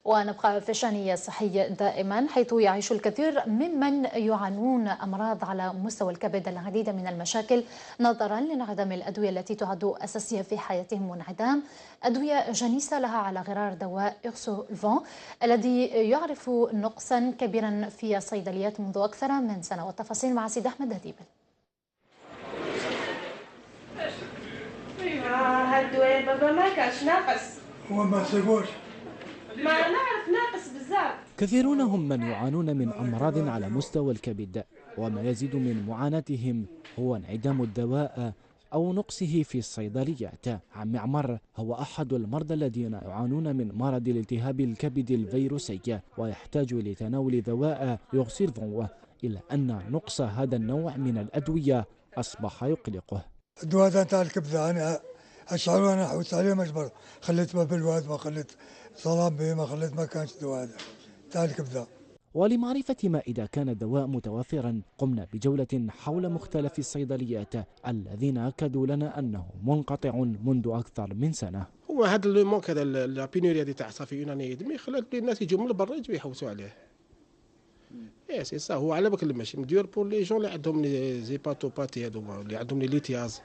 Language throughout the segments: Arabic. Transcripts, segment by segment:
ونبقى في الشأن الصحي دائما، حيث يعيش الكثير ممن يعانون أمراض على مستوى الكبد العديد من المشاكل نظرا لانعدام الأدوية التي تعد أساسية في حياتهم، وانعدام أدوية جنيسة لها على غرار دواء إرسولفون الذي يعرف نقصا كبيرا في الصيدليات منذ أكثر من سنة. والتفاصيل مع سيد أحمد هديب. هاد الدواء بابا ما كانش ناقص، هو ما سيقولش ما نعرف ناقص بزاف. كثيرون هم من يعانون من أمراض على مستوى الكبد، وما يزيد من معاناتهم هو انعدام الدواء أو نقصه في الصيدليات. عم عمر هو أحد المرضى الذين يعانون من مرض الالتهاب الكبد الفيروسي، ويحتاج لتناول دواء يورسولفون، إلا أن نقص هذا النوع من الأدوية أصبح يقلقه. الدواء تاع الكبده انا اشعر انا حوس عليه مجبر، خليت ما بالواد، ما خليت صلاب به، ما خليت، ما كانش دواء تاع الكبده. ولمعرفة ما إذا كان الدواء متوفرا قمنا بجولة حول مختلف الصيدليات الذين أكدوا لنا أنه منقطع منذ أكثر من سنة. هو هذا لو مونك، هذا لا بينوري هذه تاع صافي اون اني دمي خلات الناس يجوا من البر يجوا يحوسوا عليه. ايه سي صا، هو على بالك ماشي مديور بور لي جون اللي عندهم لي زيباتوباتي، هذوما اللي عندهم لي ليتياز.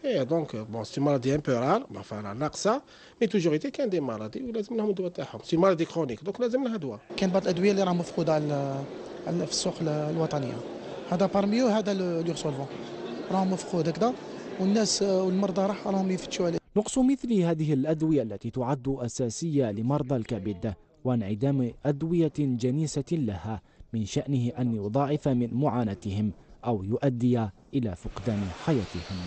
ايه دونك بون سي مالادي ان بو رار، ما ناقصه، مي توجور ايتي كان دي مالادي ولازم لهم الدواء تاعهم، سي مالادي كرونيك دونك لازم لها دواء. كاين بعض الادويه اللي راه مفقوده في السوق الوطنيه، هذا بارميو هذا اليورسولفون راه مفقود هكذا، والناس والمرضى راهم يفتشوا عليه. نقص مثل هذه الأدوية التي تعد أساسية لمرضى الكبد وانعدام أدوية جنيسة لها من شأنه أن يضاعف من معاناتهم أو يؤدي إلى فقدان حياتهم.